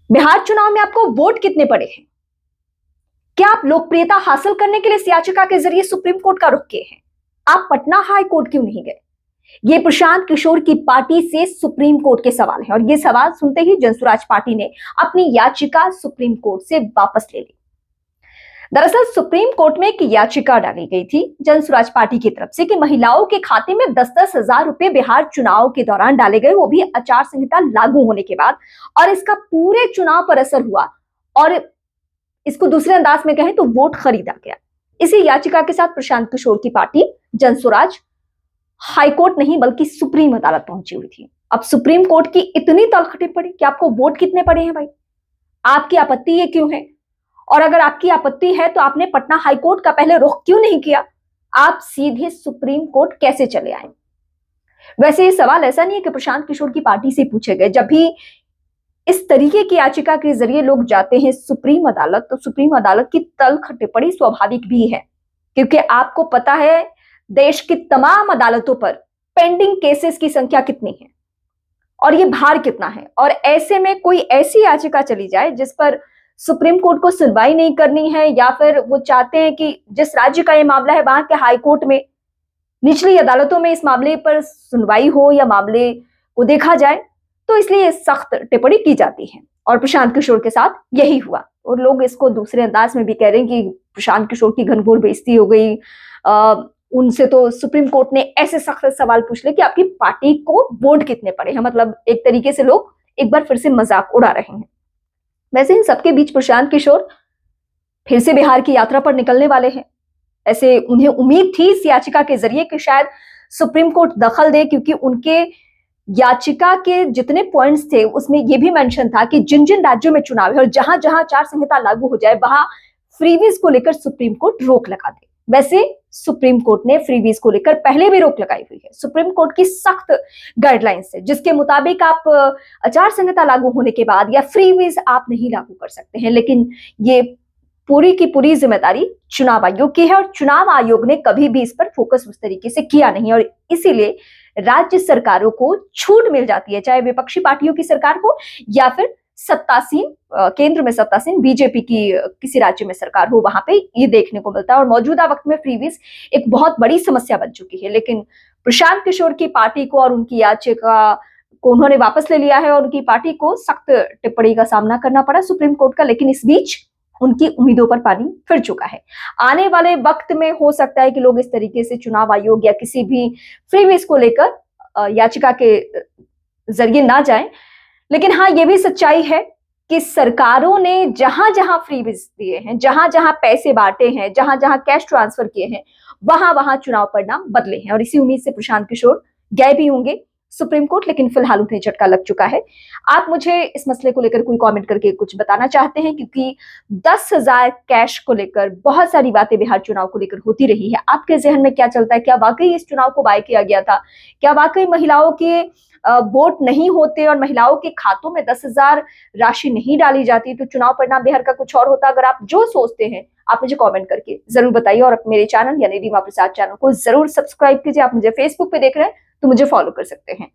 बिहार चुनाव में आपको वोट कितने पड़े हैं? क्या आप लोकप्रियता हासिल करने के लिए इस याचिका के जरिए सुप्रीम कोर्ट का रुख किए हैं? आप पटना हाई कोर्ट क्यों नहीं गए? ये प्रशांत किशोर की पार्टी से सुप्रीम कोर्ट के सवाल है और ये सवाल सुनते ही जनसुराज पार्टी ने अपनी याचिका सुप्रीम कोर्ट से वापस ले ली। दरअसल सुप्रीम कोर्ट में एक याचिका डाली गई थी जनसुराज पार्टी की तरफ से कि महिलाओं के खाते में 10-10 हजार रुपए बिहार चुनाव के दौरान डाले गए, वो भी आचार संहिता लागू होने के बाद, और इसका पूरे चुनाव पर असर हुआ और इसको दूसरे अंदाज में कहें तो वोट खरीदा गया। इसी याचिका के साथ प्रशांत किशोर की पार्टी जनसुराज हाईकोर्ट नहीं बल्कि सुप्रीम अदालत पहुंची हुई थी। अब सुप्रीम कोर्ट की इतनी तलखटी पड़ी कि आपको वोट कितने पड़े हैं भाई, आपकी आपत्ति ये क्यों है? और अगर आपकी आपत्ति है तो आपने पटना हाईकोर्ट का पहले रुख क्यों नहीं किया? आप सीधे सुप्रीम कोर्ट कैसे चले आए? वैसे ये सवाल ऐसा नहीं है कि प्रशांत किशोर की पार्टी से पूछे गए। जब भी इस तरीके की याचिका के जरिए लोग जाते हैं सुप्रीम अदालत, तो सुप्रीम अदालत की तल्ख टिप्पणी स्वाभाविक भी है, क्योंकि आपको पता है देश की तमाम अदालतों पर पेंडिंग केसेस की संख्या कितनी है और ये भार कितना है। और ऐसे में कोई ऐसी याचिका चली जाए जिस पर सुप्रीम कोर्ट को सुनवाई नहीं करनी है, या फिर वो चाहते हैं कि जिस राज्य का ये मामला है वहां के हाई कोर्ट में, निचली अदालतों में इस मामले पर सुनवाई हो या मामले को देखा जाए, तो इसलिए सख्त टिप्पणी की जाती है। और प्रशांत किशोर के साथ यही हुआ और लोग इसको दूसरे अंदाज में भी कह रहे हैं कि प्रशांत किशोर की घनघोर बेइज्जती हो गई। उनसे तो सुप्रीम कोर्ट ने ऐसे सख्त सवाल पूछ ले कि आपकी पार्टी को वोट कितने पड़े हैं। मतलब एक तरीके से लोग एक बार फिर से मजाक उड़ा रहे हैं। वैसे इन सबके बीच प्रशांत किशोर फिर से बिहार की यात्रा पर निकलने वाले हैं। ऐसे उन्हें उम्मीद थी इस याचिका के जरिए कि शायद सुप्रीम कोर्ट दखल दे, क्योंकि उनके याचिका के जितने पॉइंट्स थे उसमें यह भी मेंशन था कि जिन जिन राज्यों में चुनाव है और जहां जहां आचार संहिता लागू हो जाए वहां फ्रीवीज को लेकर सुप्रीम कोर्ट रोक लगा दे। वैसे सुप्रीम कोर्ट ने फ्रीवीज को लेकर पहले भी रोक लगाई हुई है। सुप्रीम कोर्ट की सख्त गाइडलाइंस है जिसके मुताबिक आप आचार संहिता लागू होने के बाद या फ्रीवीज आप नहीं लागू कर सकते हैं, लेकिन ये पूरी की पूरी जिम्मेदारी चुनाव आयोग की है और चुनाव आयोग ने कभी भी इस पर फोकस उस तरीके से किया नहीं और इसीलिए राज्य सरकारों को छूट मिल जाती है, चाहे विपक्षी पार्टियों की सरकार हो या फिर सत्तासीन केंद्र में सत्तासीन बीजेपी की किसी राज्य में सरकार हो, वहां पे ये देखने को मिलता है। और मौजूदा वक्त में फ्रीवीज एक बहुत बड़ी समस्या बन चुकी है, लेकिन प्रशांत किशोर की पार्टी को और उनकी याचिका को उन्होंने वापस ले लिया है और उनकी पार्टी को सख्त टिप्पणी का सामना करना पड़ा सुप्रीम कोर्ट का। लेकिन इस बीच उनकी उम्मीदों पर पानी फिर चुका है। आने वाले वक्त में हो सकता है कि लोग इस तरीके से चुनाव आयोग या किसी भी फ्रीवीज को लेकर याचिका के जरिए ना जाएं, लेकिन हाँ ये भी सच्चाई है कि सरकारों ने जहां जहां फ्रीवीज दिए हैं, जहां जहां पैसे बांटे हैं, जहां जहां कैश ट्रांसफर किए हैं, वहां वहां चुनाव परिणाम बदले हैं और इसी उम्मीद से प्रशांत किशोर गए भी होंगे सुप्रीम कोर्ट, लेकिन फिलहाल उन्हें झटका लग चुका है। आप मुझे इस मसले को लेकर कोई कमेंट करके कुछ बताना चाहते हैं, क्योंकि 10,000 कैश को लेकर बहुत सारी बातें बिहार चुनाव को लेकर होती रही है। आपके जहन में क्या चलता है? क्या वाकई इस चुनाव को बाय किया गया था? क्या वाकई महिलाओं के वोट नहीं होते और महिलाओं के खातों में 10,000 राशि नहीं डाली जाती तो चुनाव परिणाम बिहार का कुछ और होता? अगर आप जो सोचते हैं आप मुझे कमेंट करके जरूर बताइए और मेरे चैनल यानी रीमा प्रसाद चैनल को जरूर सब्सक्राइब कीजिए। आप मुझे फेसबुक पे देख रहे हैं तो मुझे फॉलो कर सकते हैं।